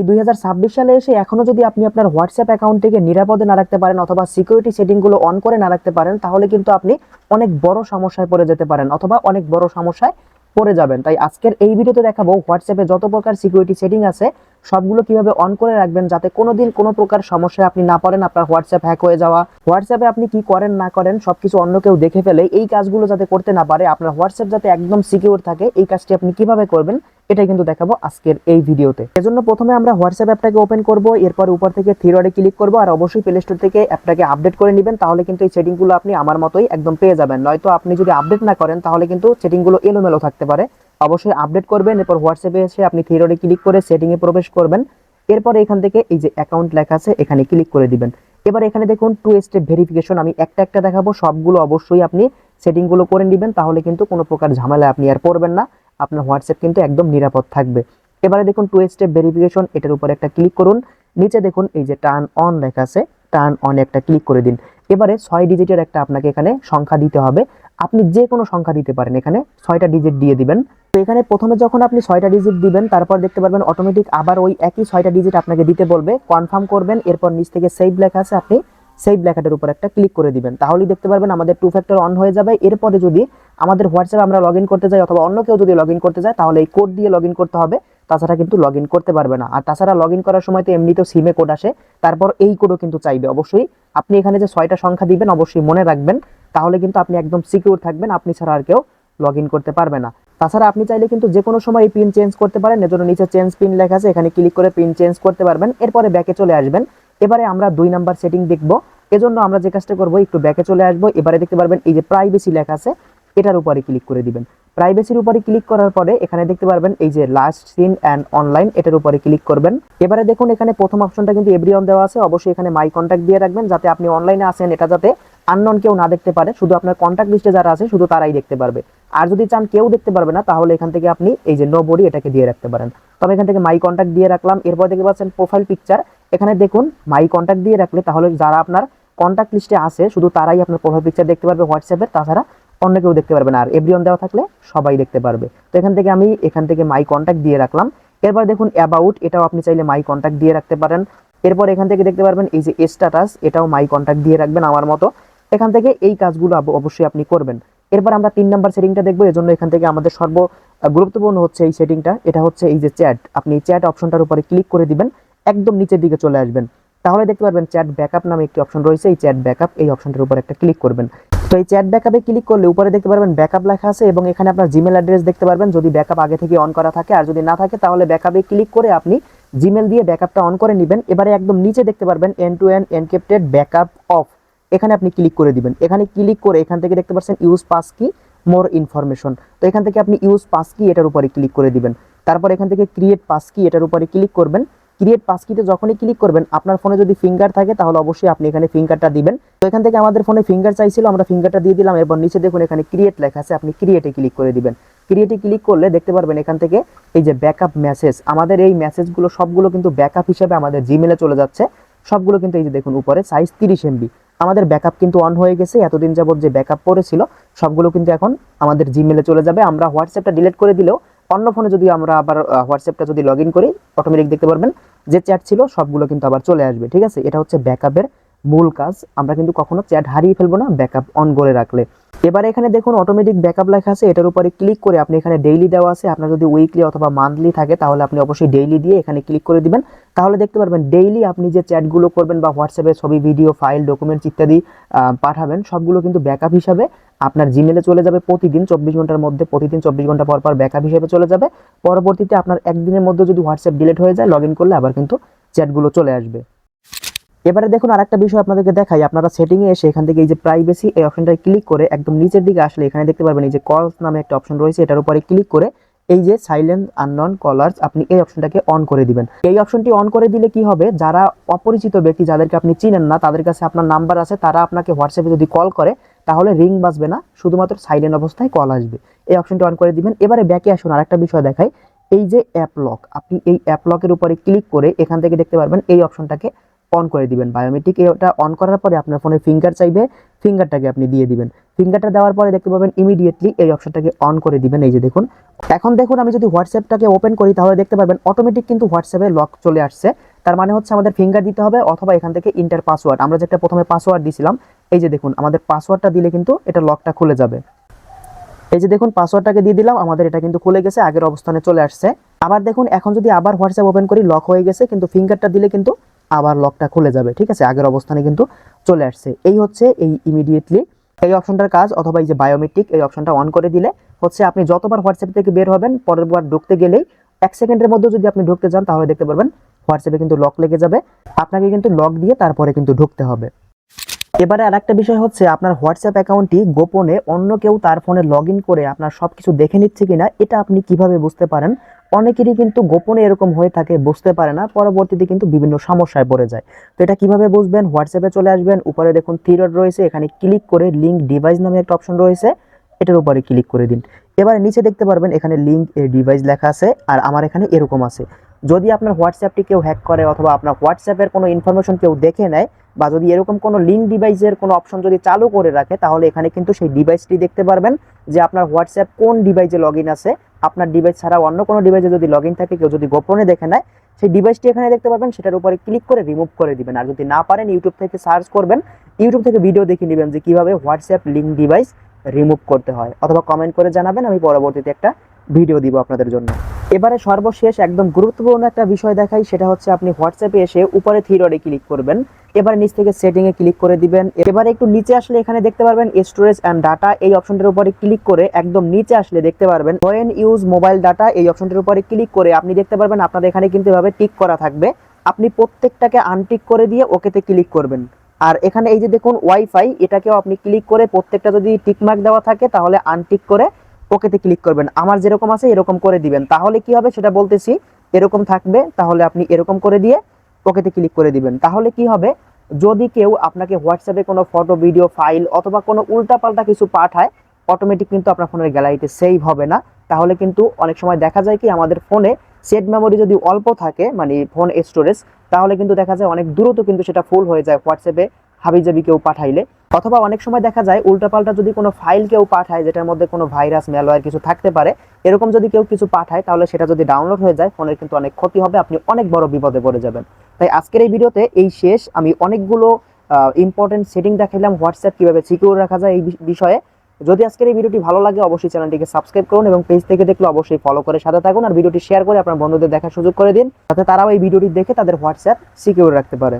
এই 2026 সালে এসে এখনো যদি আপনি আপনার হোয়াটসঅ্যাপ অ্যাকাউন্টটিকে নিরাপদে না রাখতে পারেন অথবা সিকিউরিটি সেটিংগুলো অন করে না রাখতে পারেন, তাহলে কিন্তু আপনি অনেক বড় সমস্যায় পড়ে যেতে পারেন অথবা অনেক বড় সমস্যায় পড়ে যাবেন। তাই আজকের এই ভিডিওতে দেখাবো হোয়াটসঅ্যাপে যত প্রকার সিকিউরিটি সেটিং আছে সবগুলো কিভাবে অন করে রাখবেন যাতে কোনোদিন কোনো প্রকার সমস্যায় আপনি না পড়েন, আপনার হোয়াটসঅ্যাপ হ্যাক হয়ে যাওয়া, হোয়াটসঅ্যাপে আপনি কি করেন না করেন সবকিছু অন্য কেউ দেখে ফেলে, এই কাজগুলো যাতে করতে না পারে, আপনার হোয়াটসঅ্যাপ যাতে একদম সিকিউর থাকে, এই কাজটি আপনি কিভাবে করবেন এটাই কিন্তু দেখাবো আজকের এই ভিডিওতে। এজন্য প্রথমে আমরা হোয়াটসঅ্যাপ অ্যাপটাকে ওপেন করব, এরপর উপর থেকে থ্রি ডটে ক্লিক করব আর অবশ্যই প্লে স্টোর থেকে অ্যাপটাকে আপডেট করে নেবেন, তাহলে কিন্তু এই সেটিংগুলো আপনি আমার মতোই একদম পেয়ে যাবেন। নয়তো আপনি যদি আপডেট না করেন তাহলে কিন্তু সেটিংগুলো এলোমেলো থাকতে পারে। অবশ্যই আপডেট করবেন, এরপর হোয়াটসঅ্যাপে এসে আপনি থ্রি ডটে ক্লিক করে সেটিংয়ে প্রবেশ করবেন। এরপর এখান থেকে এই যে অ্যাকাউন্ট লেখা আছে এখানে ক্লিক করে দিবেন। এবার এখানে দেখুন টু স্টেপ ভেরিফিকেশন, আমি একটা একটা দেখাবো, সবগুলো অবশ্যই আপনি সেটিংগুলো করে নেবেন, তাহলে কিন্তু কোনো প্রকার ঝামেলা আপনি আর পড়বেন না, আপনার হোয়াটসঅ্যাপ কিন্তু একদম নিরাপদ থাকবে। এবারে দেখুন টু স্টেপ ভেরিফিকেশন, এটার উপর একটা ক্লিক করুন। নিচে দেখুন এই যে টার্ন অন লেখা আছে, টার্ন অন একটা ক্লিক করে দিন। এবারে 6 ডিজিটের একটা আপনাকে এখানে সংখ্যা দিতে হবে, আপনি যে কোনো সংখ্যা দিতে পারেন, এখানে 6টা ডিজিট দিয়ে দিবেন। তো এখানে প্রথমে যখন আপনি 6টা ডিজিট দিবেন তারপর দেখতে পারবেন অটোমেটিক আবার ওই একই 6টা ডিজিট আপনাকে দিতে বলবে, কনফার্ম করবেন। এরপর নিচ থেকে সেভ লেখা আছে, আপনি সেভ লেখাটার উপর একটা ক্লিক করে দিবেন, তাহলেই দেখতে পারবেন আমাদের টু ফ্যাক্টর অন হয়ে যাবে। এরপরে যদি আমাদের হোয়াটসঅ্যাপ আমরা লগ ইন করতে যাই অথবা অন্য কেউ যদি লগ ইন করতে যায় তাহলে এই কোড দিয়ে লগ ইন করতে হবে, তাছাড়া কিন্তু লগ ইন করতে পারবে না। আর তাছাড়া লগ ইন করার সময় তো এমনিতেও সিমে কোড আসে, তারপর এই কোডও কিন্তু চাইবে। অবশ্যই আপনি এখানে যে 6টা সংখ্যা দিবেন অবশ্যই মনে রাখবেন, তাহলে কিন্তু আপনি একদম সিকিউর থাকবেন, আপনি ছাড়া আর কেউ লগ ইন করতে পারবে না। তাছাড়া আপনি চাইলে কিন্তু যে কোনো সময় এই পিন চেঞ্জ করতে পারেন, এজন্য নিচে চেঞ্জ পিন লেখা আছে, এখানে ক্লিক করে পিন চেঞ্জ করতে পারবেন। এরপরে ব্যাকে চলে আসবেন। এবারে আমরা 2 নাম্বার সেটিং দেখব, এজন্য আমরা যে কাজটা করব একটু ব্যাকে চলে আসবো। এবারে দেখতে পারবেন এই যে প্রাইভেসি লেখা আছে, এটার উপরে ক্লিক করে দিবেন। প্রাইভেসির উপরে ক্লিক করার পরে এখানে দেখতে পারবেন এই যে লাস্ট সিন অ্যান্ড অনলাইন, এটার উপরে ক্লিক করবেন। এবারে দেখুন এখানে প্রথম অপশনটা কিন্তু এভরিওয়ান দেওয়া আছে, অবশ্যই এখানে মাই কন্ট্যাক্ট দিয়ে রাখবেন, যাতে আপনি অনলাইনে আসেন এটা যাতে আননোন কেউ না দেখতে পারে, শুধু আপনার কন্ট্যাক্ট লিস্টে যারা আছে শুধু তারাই দেখতে পারবে। আর যদি চান কেউ দেখতে পারবে না তাহলে এখান থেকে আপনি এই যে নো বডি এটাকে দিয়ে রাখতে পারেন। তবে এখান থেকে মাই কন্ট্যাক্ট দিয়ে রাখলাম। এরপর দেখতে পাচ্ছেন প্রোফাইল পিকচার, এখানে দেখুন মাই কন্ট্যাক্ট দিয়ে রাখলে তাহলে যারা আপনার কন্ট্যাক্ট লিস্টে আছে শুধু তারাই আপনার প্রোফাইল পিকচার দেখতে পারবে হোয়াটসঅ্যাপের, তাছাড়া অন্য কেউ দেখতে পারবে না। আর এভরিওয়ান দেওয়া থাকলে সবাই দেখতে পারবে। তো এখান থেকে আমি এখান থেকে মাই কন্ট্যাক্ট দিয়ে রাখলাম। এরপর দেখুন অ্যাবাউট, এটাও আপনি চাইলে মাই কন্ট্যাক্ট দিয়ে রাখতে পারেন। এরপর এখান থেকে দেখতে পারবেন এই যে স্ট্যাটাস, এটাও মাই কন্ট্যাক্ট দিয়ে রাখবেন আমার মতো। এখান থেকে এই কাজগুলো অবশ্যই আপনি করবেন। এরপর আমরা 3 নাম্বার সেটিংটা দেখবো, এজন্য এখান থেকে আমাদের গুরুত্বপূর্ণ হচ্ছে এই সেটিংটা, এটা হচ্ছে এই যে চ্যাট। আপনি চ্যাট অপশনটার উপরে ক্লিক করে দিবেন, একদম নিচের দিকে চলে আসবেন, তাহলে দেখতে পারবেন চ্যাট ব্যাকআপ নামে একটি অপশন রয়েছে, এই চ্যাট ব্যাকআপ এই অপশনটার উপর একটা ক্লিক করবেন। তো এই চ্যাট ব্যাকআপে ক্লিক করলে উপরে দেখতে পারবেন ব্যাকআপ লেখা আছে এবং এখানে আপনার জিমেল অ্যাড্রেস দেখতে পারবেন, যদি ব্যাকআপ আগে থেকে অন করা থাকে, আর যদি না থাকে তাহলে ব্যাকআপে ক্লিক করে আপনি জিমেল দিয়ে ব্যাকআপটা অন করে নেবেন। এবারে একদম নিচে দেখতে পারবেন end to end encrypted backup off, এখানে আপনি ক্লিক করে দিবেন। এখানে ক্লিক করে এখান থেকে দেখতে পাচ্ছেন ইউজ পাস কি মোর ইনফরমেশন, তো এখান থেকে আপনি ইউজ পাস কি এটার উপরে ক্লিক করে দিবেন। তারপর এখান থেকে ক্রিয়েট পাস কি এটার উপরে ক্লিক করবেন। ক্রিয়েট পাসকিতে যখনই ক্লিক করবেন, আপনার ফোনে যদি ফিঙ্গার থাকে তাহলে অবশ্যই আপনি এখানে ফিঙ্গারটা দিবেন। তো এখান থেকে আমাদের ফোনে ফিঙ্গার চাইছিল, আমরা ফিঙ্গারটা দিয়ে দিলাম। এরপর নিচে দেখুন এখানে ক্রিয়েট লেখা আছে, আপনি ক্রিয়েটে ক্লিক করে দিবেন। ক্রিয়েটে ক্লিক করলে দেখতে পারবেন এখান থেকে এই যে ব্যাকআপ মেসেজ, আমাদের এই মেসেজগুলো সবগুলো কিন্তু ব্যাকআপ হিসেবে আমাদের জিমেলে চলে যাচ্ছে, সবগুলো কিন্তু এই যে দেখুন উপরে সাইজ 30 MB। আমাদের ব্যাকআপ কিন্তু অন হয়ে গেছে, এতদিন যাবত যে ব্যাকআপ পড়েছিল সবগুলো কিন্তু এখন আমাদের জিমেলে চলে যাবে। আমরা হোয়াটসঅ্যাপটা ডিলিট করে দিলেও অন্য ফোনে যদি আমরা আবার হোয়াটসঅ্যাপটা যদি লগ ইন করি, অটোমেটিক দেখতে পারবেন যে চ্যাট ছিল সবগুলো কিন্তু আবার চলে আসবে। ঠিক আছে, এটা হচ্ছে ব্যাকআপের মূল কাজ, আমরা কিন্তু কখনো চ্যাট হারিয়ে ফেলবো না ব্যাকআপ অন করে রাখলে। এবারে এখানে দেখুন অটোমেটিক ব্যাকআপ লেখা আছে, এটার উপরে ক্লিক করে আপনি এখানে ডেইলি দেওয়া আছে, আপনার যদি উইকলি অথবা মান্থলি থাকে তাহলে আপনি অবশ্যই ডেইলি দিয়ে এখানে ক্লিক করে দিবেন। তাহলে দেখতে পারবেন ডেইলি আপনি যে চ্যাটগুলো করবেন বা হোয়াটসঅ্যাপে ছবি, ভিডিও, ফাইল, ডকুমেন্টস ইত্যাদি পাঠাবেন, সবগুলো কিন্তু ব্যাকআপ হিসাবে আপনার জিমেলে চলে যাবে প্রতিদিন 24 ঘন্টার মধ্যে, প্রতিদিন 24 ঘন্টা পর পর ব্যাকআপ হিসেবে চলে যাবে। পরবর্তীতে আপনার একদিনের মধ্যে যদি হোয়াটসঅ্যাপ ডিলিট হয়ে যায়, লগ ইন করলে আবার কিন্তু চ্যাটগুলো চলে আসবে। এবারে দেখুন আরেকটা বিষয় আপনাদেরকে দেখাই, আপনারা সেটিংয়ে এসে এখান থেকে এই যে প্রাইভেসি এই অপশনটায় ক্লিক করে একদম নিচের দিকে আসলে এখানে দেখতে পারবেন এই যে কলস নামে একটা অপশন রয়েছে, এটার উপরে ক্লিক করে এই যে সাইলেন্ট আননোন কলার্স আপনি এই অপশনটাকে অন করে দিবেন। এই অপশনটি অন করে দিলে কি হবে, যারা অপরিচিত ব্যক্তি যাদেরকে আপনি চিনেন না তাদের কাছে আপনার নাম্বার আছে, তারা আপনাকে হোয়াটসঅ্যাপে যদি কল করে তাহলে রিং বাজবে না, শুধুমাত্র সাইলেন্ট অবস্থায় কল আসবে। এই অপশনটি অন করে দিবেন। এবারে ব্যাকে আসুন, আরেকটা বিষয় দেখাই, এই যে অ্যাপ লক, আপনি এই অ্যাপ লকের উপরে ক্লিক করে এখান থেকে দেখতে পারবেন এই অপশনটাকে অন করে দিবেন বায়োমেট্রিক। এটা অন করার পরে আপনার ফোনে ফিঙ্গার চাইবে, ফিঙ্গারটাকে আপনি দিয়ে দিবেন। ফিঙ্গারটা দেওয়ার পরে দেখতে পাবেন ইমিডিয়েটলি এই অপশনটাকে অন করে দিবেন। এই যে দেখুন, এখন দেখুন আমি যদি হোয়াটসঅ্যাপটাকে ওপেন করি তাহলে দেখতে পারবেন অটোমেটিক কিন্তু হোয়াটসঅ্যাপে লক চলে আসছে। তার মানে হচ্ছে আমাদের ফিঙ্গার দিতে হবে অথবা এখান থেকে ইন্টার পাসওয়ার্ড, আমরা যেটা প্রথমে পাসওয়ার্ড দিয়েছিলাম, এই যে দেখুন আমাদের পাসওয়ার্ডটা দিলে কিন্তু এটা লকটা খুলে যাবে। এই যে দেখুন পাসওয়ার্ডটাকে দিয়ে দিলাম, আমাদের এটা কিন্তু খুলে গেছে, আগের অবস্থানে চলে আসছে। আবার দেখুন এখন যদি আবার হোয়াটসঅ্যাপ ওপেন করি লক হয়ে গেছে, কিন্তু ফিঙ্গারটা দিলে কিন্তু আবার লকটা খুলে যাবে। ঠিক আছে, আগের অবস্থানে কিন্তু চলে আসছে। এই হচ্ছে এই ইমিডিয়েটলি এই অপশনটার কাজ, অথবা এই যে বায়োমেট্রিক এই অপশনটা অন করে দিলে হচ্ছে আপনি যতবার হোয়াটসঅ্যাপ থেকে বের হবেন পরের বার ঢুকতে গেলেই 1 সেকেন্ডের মধ্যে যদি আপনি ঢুকতে যান তাহলে দেখতে পারবেন হোয়াটসঅ্যাপে কিন্তু লক লেগে যাবে। আপনাকে কিন্তু লক দিয়ে তারপরে কিন্তু ঢুকতে হবে। এবারে আরেকটা বিষয় হচ্ছে আপনার হোয়াটসঅ্যাপ অ্যাকাউন্টটি গোপনে অন্য কেউ তার ফোনে লগ ইন করে আপনার সবকিছু দেখে নিচ্ছে কিনা, এটা আপনি কিভাবে বুঝতে পারেন? অনেকেরই কিন্তু গোপনে এরকম হয়ে থাকে, বুঝতে পারে না, পরবর্তীতে কিন্তু বিভিন্ন সমস্যায় পড়ে যায়। তো এটা কিভাবে বুঝবেন? হোয়াটসঅ্যাপে চলে আসবেন, উপরে দেখুন থ্রি ডট রয়েছে, এখানে ক্লিক করে লিঙ্ক ডিভাইস নামে একটা অপশন রয়েছে, এটার উপরে ক্লিক করে দিন। এবারে নিচে দেখতে পারবেন এখানে লিঙ্ক এ ডিভাইস লেখা আছে, আর আমার এখানে এরকম আছে। যদি আপনার হোয়াটসঅ্যাপটি কেউ হ্যাক করে অথবা আপনার হোয়াটসঅ্যাপের কোনো ইনফরমেশন কেউ দেখে নেয়, বা যদি এরকম কোনো লিঙ্ক ডিভাইসের কোনো অপশন যদি চালু করে রাখে, তাহলে এখানে কিন্তু সেই ডিভাইসটি দেখতে পারবেন যে আপনার হোয়াটসঅ্যাপ কোন ডিভাইসে লগ ইন আছে। আপনার ডিভাইস ছাড়া অন্য কোনো ডিভাইসে যদি লগ ইন থাকে, কেউ যদি গোপনে দেখে নেয়, সেই ডিভাইসটি এখানে দেখতে পারবেন, সেটার উপরে ক্লিক করে রিমুভ করে দিবেন। আর যদি না পারেন ইউটিউব থেকে সার্চ করবেন, ইউটিউব থেকে ভিডিও দেখে নেবেন যে কিভাবে হোয়াটসঅ্যাপ লিঙ্ক ডিভাইস রিমুভ করতে হয়, অথবা কমেন্ট করে জানাবেন, আমি পরবর্তীতে একটা ভিডিও দিব আপনাদের জন্য। এবারে সর্বশেষ একদম গুরুত্বপূর্ণ একটা বিষয় দেখাই, সেটা হচ্ছে আপনি হোয়াটসঅ্যাপে এসে উপরে থ্রি ডটে ক্লিক করবেন, এবার নিচ থেকে সেটিং এ ক্লিক করে দিবেন। এবারে একটু নিচে আসলে এখানে দেখতে পারবেন স্টোরেজ এন্ড ডাটা, এই অপশনটার উপরে ক্লিক করে একদম নিচে আসলে দেখতে পারবেন হোয়েন ইউজ মোবাইল ডাটা, এই অপশনটার উপরে ক্লিক করে আপনি দেখতে পারবেন আপনাদের এখানে কিন্তু এভাবে টিক করা থাকবে। আপনি প্রত্যেকটাকে আনটিক করে দিয়ে ওকেতে ক্লিক করবেন। আর এখানে এই যে দেখুন ওয়াইফাই, এটাকেও আপনি ক্লিক করে প্রত্যেকটা যদি টিকমার্ক দেওয়া থাকে তাহলে আনটিক করে ওকেতে ক্লিক করবেন। আমার যেরকম আছে এরকম করে দিবেন, তাহলে কি হবে সেটা বলতেছি। এরকম থাকবে, তাহলে আপনি এরকম করে দিয়ে ওকেতে ক্লিক করে দিবেন। তাহলে কি হবে, যদি কেউ আপনাকে হোয়াটসঅ্যাপে কোনো ফটো ভিডিও ফাইল অথবা কোনো উল্টাপাল্টা কিছু পাঠায়, অটোমেটিক কিন্তু আপনার ফোনের গ্যালারিতে সেভ হবে না। তাহলে কিন্তু অনেক সময় দেখা যায় কি আমাদের ফোনে সেট মেমোরি যদি অল্প থাকে, মানে ফোন স্টোরেজ, তাহলে কিন্তু দেখা যায় অনেক দ্রুত কিন্তু সেটা ফুল হয়ে যায় হোয়াটসঅ্যাপে হাবিজাবি কেউ পাঠাইলে। অথবা অনেক সময় দেখা যায় উল্টাপাল্টা যদি কোনো ফাইল কেউ পাঠায় যেটার মধ্যে কোনো ভাইরাস ম্যালওয়্যার কিছু থাকতে পারে, এরকম যদি কেউ কিছু পাঠায় তাহলে সেটা যদি ডাউনলোড হয়ে যায় ফোনের কিন্তু অনেক ক্ষতি হবে, আপনি অনেক বড় বিপদে পড়ে যাবেন। তাই আজকের এই ভিডিওতে এই শেষ, আমি অনেকগুলো ইম্পর্টেন্ট সেটিং দেখাইলাম হোয়াটসঅ্যাপ কিভাবে সিকিউর রাখা যায় এই বিষয়ে। যদি আজকের এই ভিডিওটি ভালো লাগে অবশ্যই চ্যানেলটিকে সাবস্ক্রাইব করুন, এবং পেজ থেকে দেখলে অবশ্যই ফলো করে সাথে থাকুন, আর ভিডিওটি শেয়ার করে আপনার বন্ধুদের দেখার সুযোগ করে দিন, যাতে তারাও এই ভিডিওটি দেখে তাদের হোয়াটসঅ্যাপ সিকিউর রাখতে পারে।